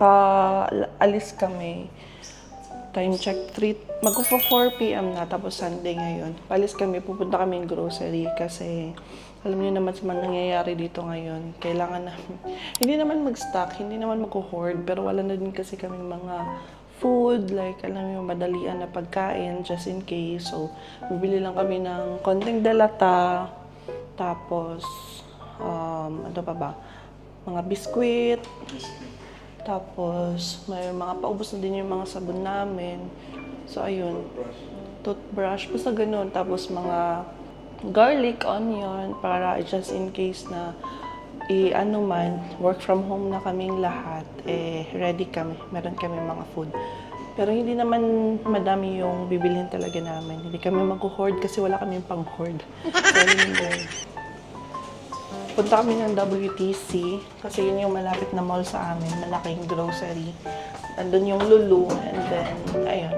Alis kami. Time check, mag-4 p.m. na, tapos Sunday ngayon. Palis kami, pupunta kami ng grocery kasi alam niyo naman sa mga nangyayari dito ngayon. Kailangan namin, hindi naman mag-stock, hindi naman mag-hoard, pero wala na din kasi kaming mga food, like alam niyo, madalian na pagkain, just in case. So, bibili lang kami ng konting delata, tapos, ano pa ba? Mga biskwit, tapos, may mga paubos na din yung mga sabon namin. So, ayun. Toothbrush. Basta ganun. Tapos, mga garlic, onion, para just in case na work from home na kaming lahat, ready kami. Meron kami mga food. Pero hindi naman madami yung bibilhin talaga namin. Hindi kami mag-hoard kasi wala kaming pang-hoard. So, yun. Punta kami ng WTC kasi yun yung malapit na mall sa amin, malaking grocery. Andun yung Lulu and then, ayun.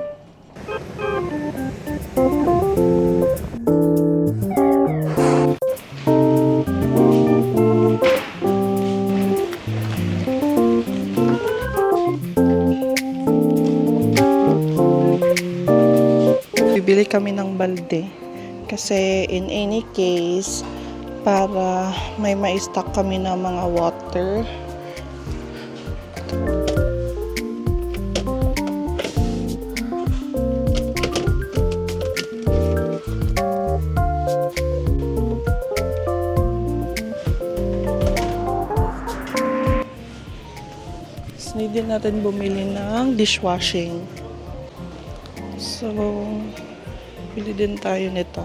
Bibili kami ng balde kasi in any case, para may ma-stock kami ng mga water. Need din natin bumili ng dishwashing. So, bili din tayo nito.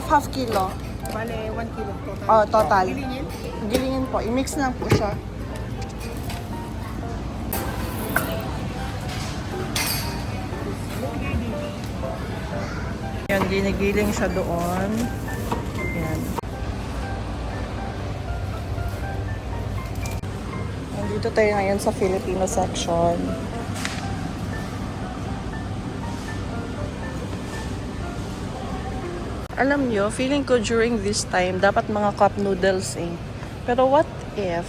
Half kilo. Bale, 1 kilo total. Oh, total. Gilingin? Gilingin po. I-mix lang po siya. Yan, ginigiling siya doon. Yan. Nandito tayo ngayon sa Filipino section. Alam nyo, feeling ko during this time, dapat mga cup noodles eh. Pero what if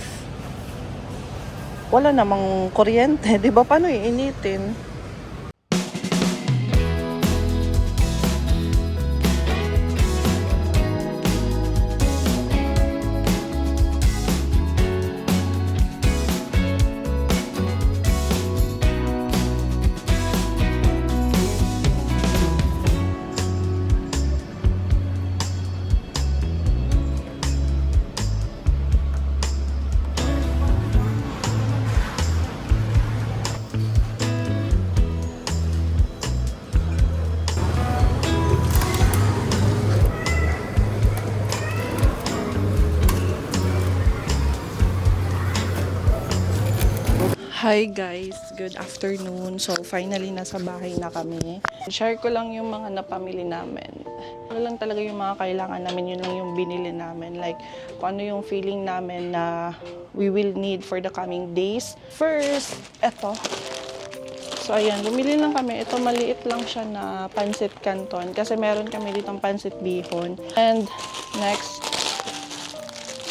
wala namang kuryente? Di ba? Paano iinitin? Hi guys, good afternoon. So finally nasa bahay na kami. Share ko lang yung mga napamili namin. Ano lang talaga yung mga kailangan namin, yun lang yung binili namin. Like kung ano yung feeling namin na we will need for the coming days. First, eto. So ayan, bumili lang kami. Ito maliit lang siya na pancit canton kasi meron kami ditong pancit bihon. And next,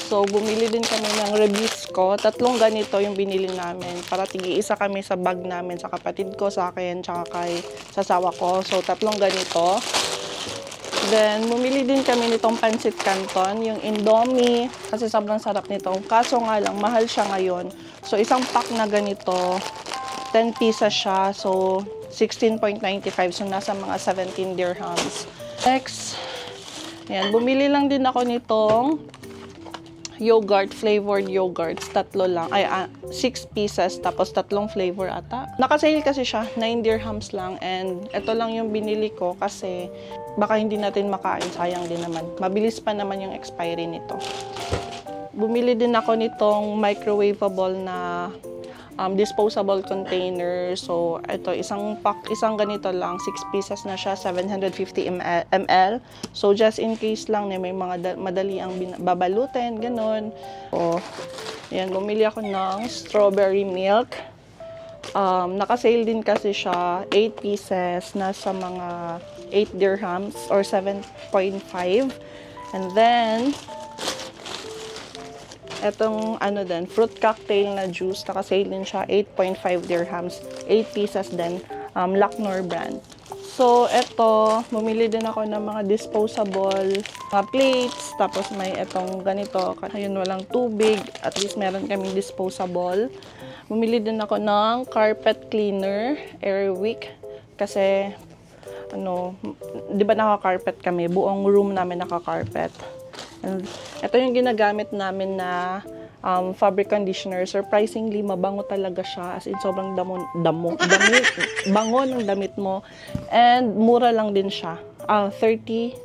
so, bumili din kami ng Rebisco. 3 ganito yung binili namin. Para tigi-isa kami sa bag namin, sa kapatid ko, sa akin, tsaka sa asawa ko. So, 3 ganito. Then, bumili din kami nitong pancit canton, yung Indomie, kasi sobrang sarap nito. Kaso nga lang, mahal siya ngayon. So, isang pack na ganito, 10 pieces siya. So, 16.95. So, nasa mga 17 dirhams. Next, yan, bumili lang din ako nitong yogurt, flavored yogurts. Tatlo lang. 6 pieces, tapos tatlong flavor ata. Nakasale kasi siya, 9 dirhams lang. And ito lang yung binili ko kasi baka hindi natin makain. Sayang din naman. Mabilis pa naman yung expiry nito. Bumili din ako nitong microwavable na disposable container. So, ito, isang ganito lang, 6 pieces na siya, 750 ml. So, just in case lang na may mga madali ang babalutin, ganun. So, yan, bumili ako ng strawberry milk. Naka-sale din kasi siya, 8 pieces, nasa mga 8 dirhams or 7.5. And then, etong fruit cocktail na juice, naka-sale din siya, 8.5 dirhams, 8 pieces din, Laknor brand. So, eto, bumili din ako ng mga disposable mga plates, tapos may etong ganito, ayun, walang tubig, at least meron kaming disposable. Bumili din ako ng carpet cleaner, Airwick, kasi, di ba naka-carpet kami, buong room namin naka-carpet. And ito yung ginagamit namin na fabric conditioner. Surprisingly, mabango talaga siya. As in, sobrang bango ng damit mo. And mura lang din siya. 33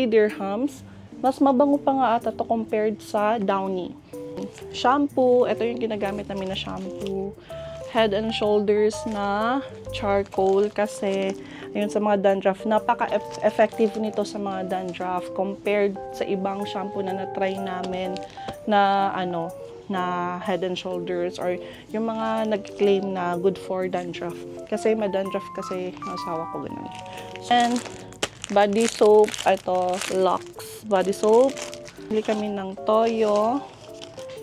dirhams. Mas mabango pa nga ata to compared sa Downy. Shampoo. Ito yung ginagamit namin na shampoo. Head and Shoulders na charcoal kasi ayun, sa mga dandruff, napaka-effective nito sa mga dandruff compared sa ibang shampoo na na-try namin na na Head and Shoulders or yung mga nag-claim na good for dandruff. Kasi may dandruff kasi ang asawa ko ganun. And body soap, ito Lux body soap. Bili kami ng toyo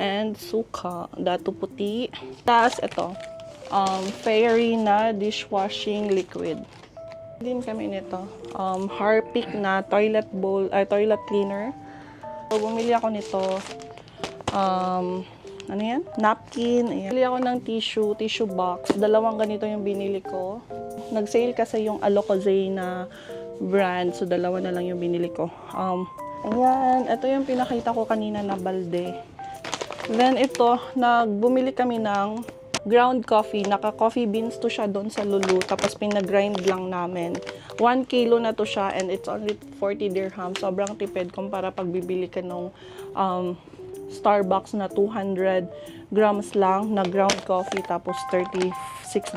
and suka, dato puti. Tapos ito, Fairy na dishwashing liquid. Din kami nito, Harpic na toilet cleaner. So, bumili ako nito, napkin. Ayan. Bumili ako ng tissue box. Dalawang ganito yung binili ko. Nag-sale kasi yung Alocozay na brand, so dalawa na lang yung binili ko. Ayan, ito yung pinakita ko kanina na balde. Then ito, bumili kami ng ground coffee. Naka-coffee beans to siya doon sa Lulu. Tapos pinag-grind lang namin. 1 kilo na to siya and it's only 40 dirhams. Sobrang tipid kumpara pag bibili ka nung Starbucks na 200 grams lang na ground coffee. Tapos 36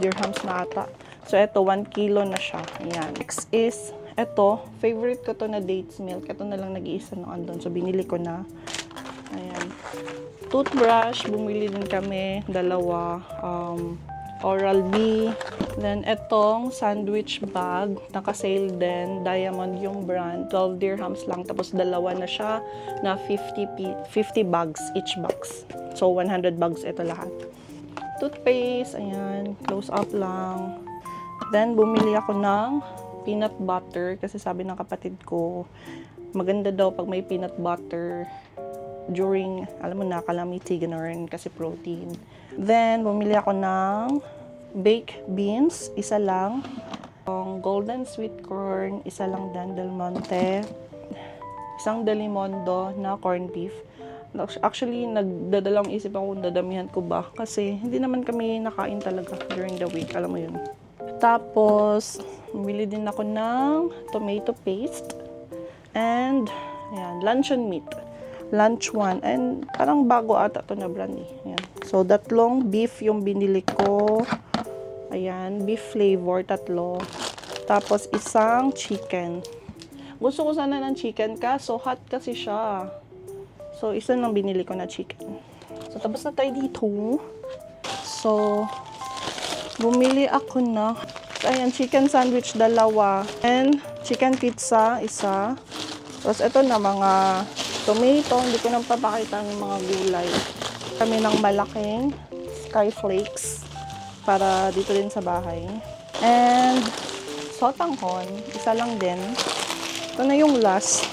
dirhams na ata. So ito, 1 kilo na siya. Ayan. Next is, ito, favorite ko to na dates milk. Ito na lang nag-iisa na andun. So binili ko na. Ayan. Toothbrush, bumili din kami, dalawa, Oral-B. Then, etong sandwich bag, naka-sale din, Diamond yung brand, 12 dirhams lang, tapos dalawa na siya, na 50 bags, each box. So, 100 bags ito lahat. Toothpaste, ayan, close up lang. Then, bumili ako ng peanut butter, kasi sabi ng kapatid ko, maganda daw pag may peanut butter, during, alam mo na, calamity, gano'n kasi protein. Then, bumili ako ng baked beans, isa lang. Golden sweet corn, isa lang din, Del Monte. Isang Delimondo na corned beef. Actually, nagdadalang isip ako kung dadamihan ko ba. Kasi, hindi naman kami nakain talaga during the week, alam mo yun. Tapos, bumili din ako ng tomato paste. And, ayan, luncheon meat. Lunch one. And parang bago ata to na brand eh. Ayan. So, tatlong beef yung binili ko. Ayan. Beef flavor, tatlo. Tapos, isang chicken. Gusto ko sana ng chicken kaso hot kasi siya. So, isa lang binili ko na chicken. So, tapos na tayo dito. So, bumili ako na ayan, chicken sandwich, dalawa. And chicken pizza, isa. Tapos, ito na mga tomato, hindi ko nang papakita ng mga gulay. Kami ng malaking skyflakes para dito din sa bahay. And sotanghon, isa lang din. Ito na yung last.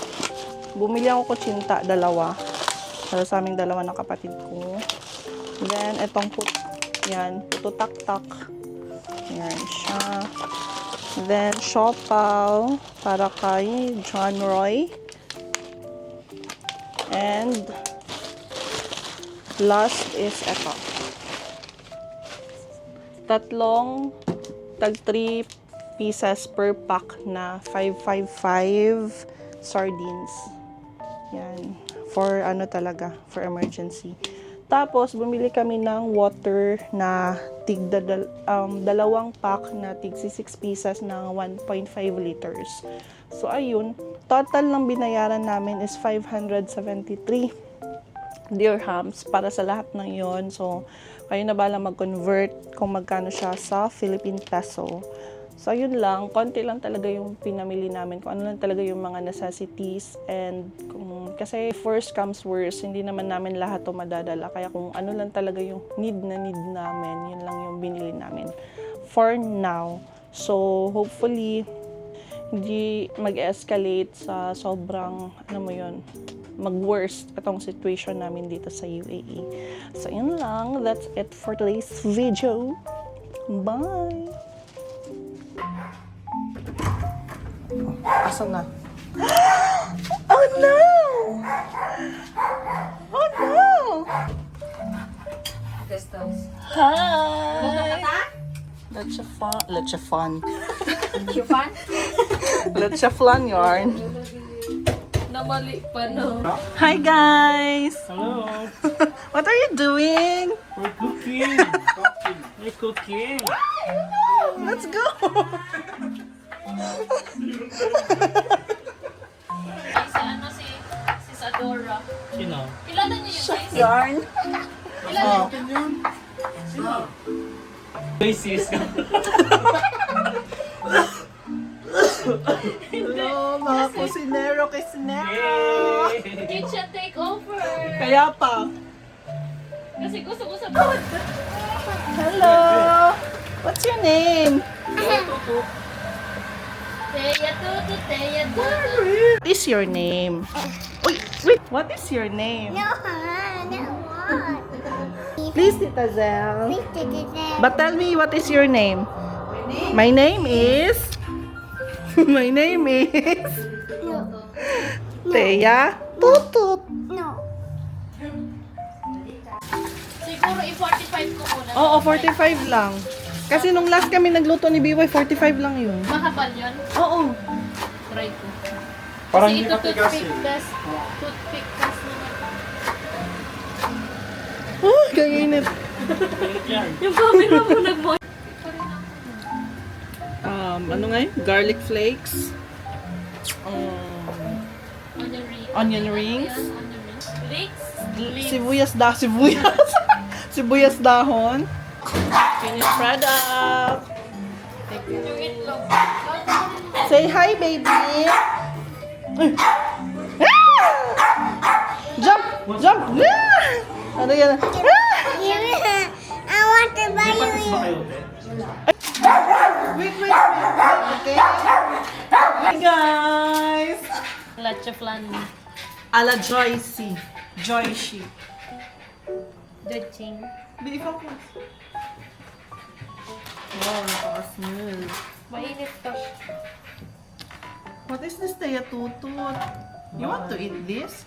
Bumili ako kutsinta, dalawa. Para sa aming dalawa ng kapatid ko. Then, itong puto tak-tak. Yan siya. Then, siopaw para kay John Roy. And, last is ito. Tatlong tag 3 pieces per pack na 555 sardines. Yan. For ano talaga, for emergency. Tapos, bumili kami ng water na dalawang pack na tig 6 pieces na 1.5 liters. So, ayun. Total ng binayaran namin is 573 dirhams para sa lahat ng yon. So, kayo na bala mag-convert kung magkano siya sa Philippine peso. So, ayun lang. Konti lang talaga yung pinamili namin. Kung ano lang talaga yung mga necessities. And kasi first comes first, hindi naman namin lahat to madadala. Kaya kung ano lang talaga yung need namin, yun lang yung binili namin. For now. So, hopefully, hindi mag-escalate sa sobrang, ano mo yun, mag-worst itong situation namin dito sa UAE. So, yun lang. That's it for today's video. Bye! Asan na? Oh no! Oh no! Hi! Let's have fun. Let's have fun. Chufan? Let's have fun yarn. Namali pa, no? Hi guys! Hello, What are you doing? we're cooking. We're cooking. Let's go! Si ano si Sadora. Sino? Kilala niyo yun, guys? Yarn. Basis. Hello mga kusinero, Kitchen takeover! Kaya pa. Kasi gusto ko sa bawat. Hello! What's your name? Teya tutu, teya tutu. What is your name? Wait, what is your name? Please, Tita Zel. But tell me, what is your name? My name is... My name is... Teya Tutut. Siguro i-45 ko muna. Oo, 45 lang. Kasi nung last kami nagluto ni BY, 45 lang yun. Mahaba yun. Oo. Try ko. Parang Kasi hindi ito matigas eh. toothpick gas naman. Oh, kainit. Yung camera mo nagmo. Ano nga yun? Garlic flakes. Onion rings. Onion rings. Ayan, onion rings. Leeks. Sibuyas. Sibuyas dahon. Finished product. Yung itlog. Say hi, baby. Jump! Jump! Ano yan? I want to buy May patis ba kayo? Wait. Okay. Hi, guys. Leche flan. Ala Joycey. Joycey. Dutching. Di focus. Wow, napaka-smooth. Mainit to. What is this, Teya Tutut? You want to eat this?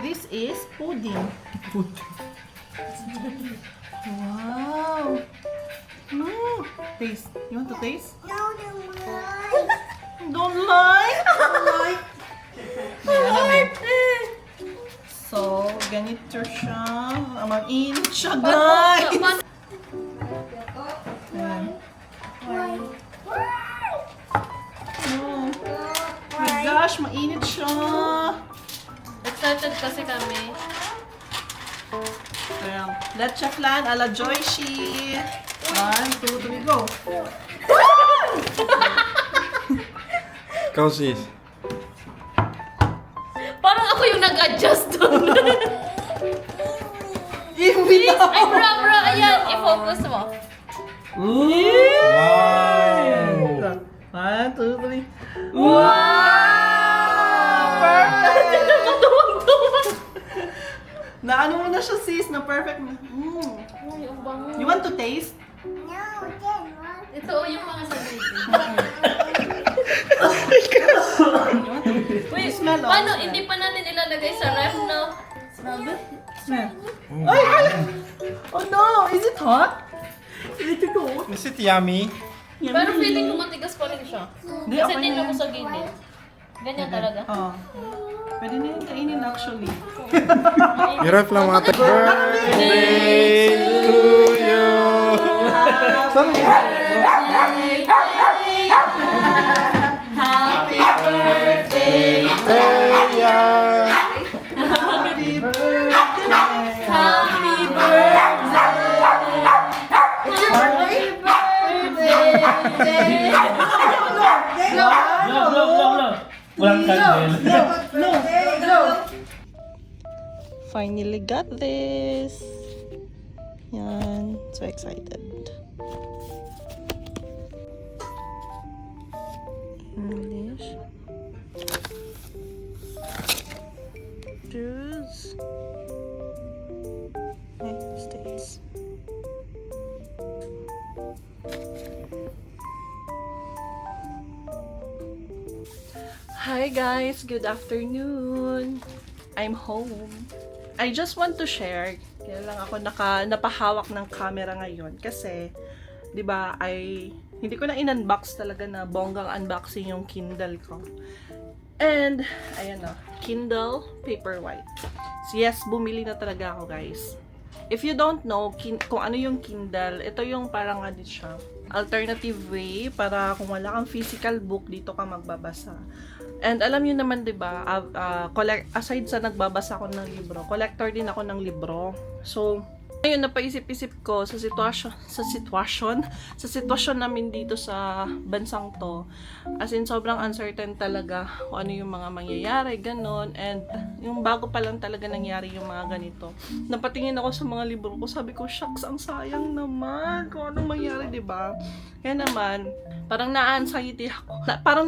This is pudding. Wow. Taste. You want to taste? Don't like. So, ganito siya. Mag-init siya, guys. Ayan. Oh. My gosh, mainit siya. Excited kasi kami. Ayan. Leche flan a la Joycey. 1, 2, 3, go. Kausis. Parang ako yung nag-adjust doon. Iwi na. Ay, bro, ayan. I-focus mo. Wow! 1, 2, 3. Wow! Na ano mo na siya, sis, na perfect na. Ay, ang bango. You want to taste? No, then what? Ito yung mga sabihin. Wait, Smell, oh, paano? smell. Hindi pa natin ilalagay sa ref, no? Smell good? Smell. Ay, ay! Oh no! Is it hot? Is it cold? Is it yummy? Pero feeling ko matigas pa rin siya. Hindi, Kasi okay din na ako yan. sa gilid. Ganyan talaga. Oh. Pwede na yung kainin actually. Hirap lang mga birthday to you. Happy birthday! Happy birthday! Happy birthday! Walang candle. Finally got this. Yan. So excited. English. Juice. United States. Hi guys, good afternoon. I'm home. I just want to share, kaya lang ako napahawak ng camera ngayon kasi 'di ba hindi ko na in-unbox talaga na bonggang unboxing yung Kindle ko. And ayan na, Kindle Paperwhite. So yes, bumili na talaga ako guys. If you don't know kung ano yung Kindle, ito yung parang ano siya, alternative way para kung wala kang physical book, dito ka magbabasa. And alam niyo naman 'di ba, aside sa nagbabasa ako ng libro, collector din ako ng libro. So ngayon napaisip-isip ko sa sitwasyon namin dito sa bansang to. As in sobrang uncertain talaga kung ano yung mga mangyayari, ganon. And yung bago pa lang talaga nangyari yung mga ganito. Napatingin ako sa mga libro ko, sabi ko, shucks, ang sayang naman kung anong mangyari, 'di ba? Kaya naman, parang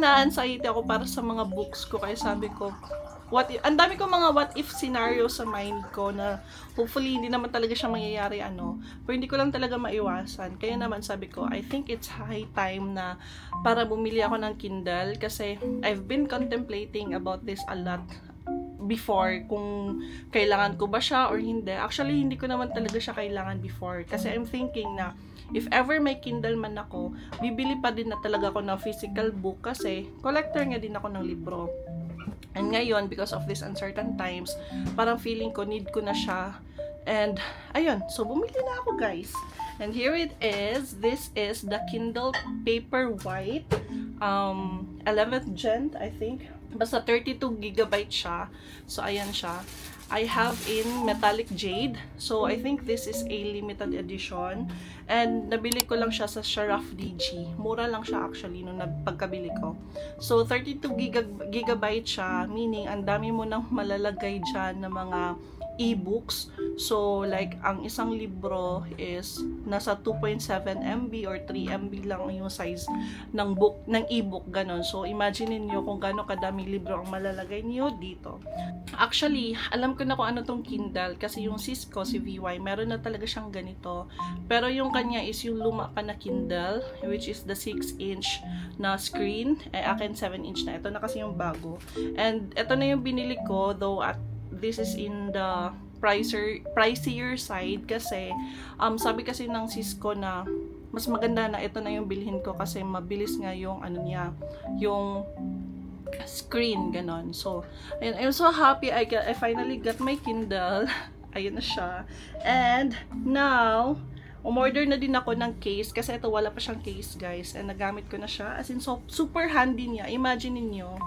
na-anxiety ako para sa mga books ko, kaya sabi ko, ang dami ko mga what if scenario sa mind ko na hopefully hindi naman talaga siya mangyayari pero hindi ko lang talaga maiwasan. Kaya naman sabi ko, I think it's high time na para bumili ako ng Kindle kasi I've been contemplating about this a lot before, kung kailangan ko ba siya or hindi. Actually, hindi ko naman talaga siya kailangan before kasi I'm thinking na if ever may Kindle man ako, bibili pa din na talaga ako ng physical book kasi collector nga din ako ng libro. And ngayon, because of these uncertain times, parang feeling ko, need ko na siya. And, ayun. So, bumili na ako, guys. And here it is. This is the Kindle Paperwhite. 11th gen, I think. Basta 32GB siya. So, ayan siya. I have in metallic jade. So, I think this is a limited edition. And, nabili ko lang siya sa Sharaf DG. Mura lang siya actually nung pagkabili ko. So, 32GB siya. Meaning, ang dami mo nang malalagay dyan na mga e-books. So, like, ang isang libro is nasa 2.7 MB or 3 MB lang yung size ng book, ng e-book, ganon. So, imagine niyo kung gaano kadami libro ang malalagay niyo dito. Actually, alam ko na kung ano tong Kindle kasi yung sis ko, si VY, meron na talaga siyang ganito. Pero yung kanya is yung luma pa na Kindle, which is the 6-inch na screen. Akin 7-inch na. Ito na kasi yung bago. And ito na yung binili ko, though at this is in the pricier side kasi sabi kasi ng sis ko na mas maganda na ito na yung bilhin ko kasi mabilis nga yung ano niya, yung screen, ganon. So, ayun, I'm so happy I finally got my Kindle. Ayun na siya. And now, umorder na din ako ng case kasi ito wala pa siyang case, guys. And nagamit ko na siya. As in, so, super handy niya. Imagine niyo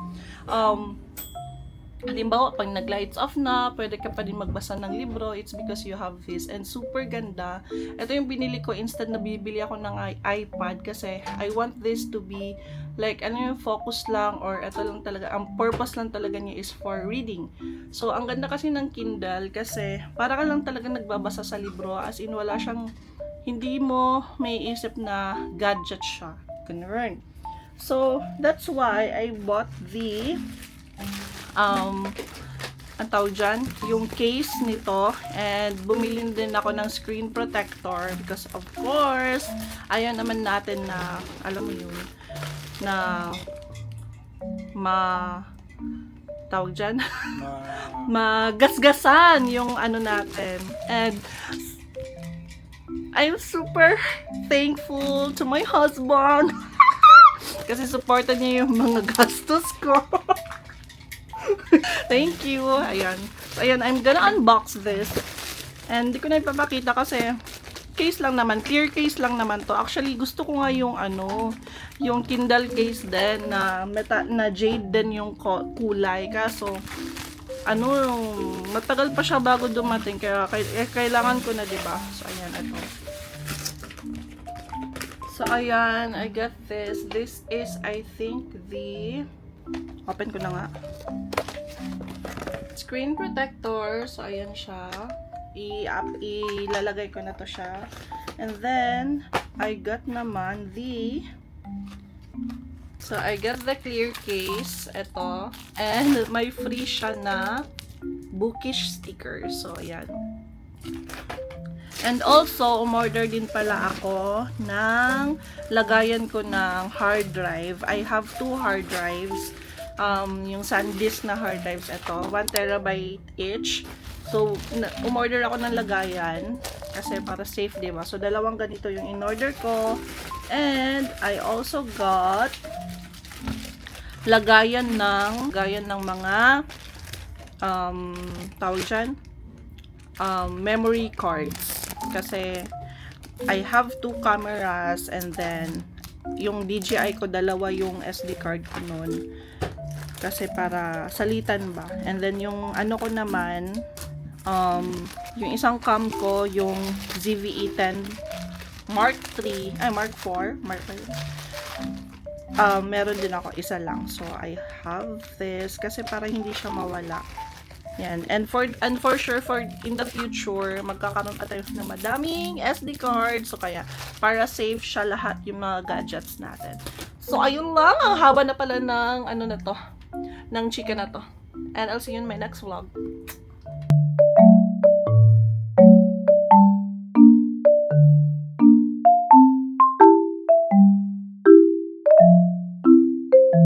halimbawa, pag nag-lights off na, pwede ka pa din magbasa ng libro. It's because you have this. And super ganda. Ito yung binili ko. Instead na bibili ako ng iPad kasi I want this to be like, ano yung focus lang or ito lang talaga. Ang purpose lang talaga niya is for reading. So, ang ganda kasi ng Kindle kasi para ka lang talaga nagbabasa sa libro. As in, wala siyang, hindi mo may isip na gadget siya. Ganun. So, that's why I bought the ang tawag dyan, yung case nito. And bumili din ako ng screen protector because of course, ayaw naman natin na, alam mo yun, na tawag dyan, magasgasan yung ano natin. And I'm super thankful to my husband kasi supportan niya yung mga gastos ko. Thank you. Ayan. So, ayan, I'm gonna unbox this. And di ko na ipapakita kasi case lang naman, clear case lang naman to. Actually, gusto ko nga yung ano, yung Kindle case din na jade din yung kulay. Kaso, ano, matagal pa siya bago dumating. Kaya kailangan ko na, diba? So, ayan, ito. So, ayan, I got this. This is, I think, the... Open ko na nga. Screen protector. So, ayan siya. Ilalagay ko na to siya. And then, I got naman the... So, I got the clear case. Ito. And may free siya na bookish sticker. So, ayan. And also, umorder din pala ako ng lagayan ko ng hard drive. I have 2 hard drives. Yung SanDisk na hard drives ito. 1 terabyte each. So, umorder ako ng lagayan. Kasi para safe, diba? So, dalawang ganito yung in-order ko. And, I also got lagayan ng mga tawag dyan, memory cards. Kasi I have 2 cameras and then yung DJI ko dalawa yung SD card ko nun. Kasi para salitan ba. And then yung ano ko naman, yung isang cam ko, yung ZVE10 Mark 3, Mark 4, meron din ako isa lang. So I have this kasi para hindi siya mawala. Yan. And for sure, for in the future, magkakaroon pa tayo ng madaming SD card. So, kaya, para safe siya lahat yung mga gadgets natin. So, ayun lang. Ang haba na pala ng, ano na to, ng chika na to. And I'll see you in my next vlog.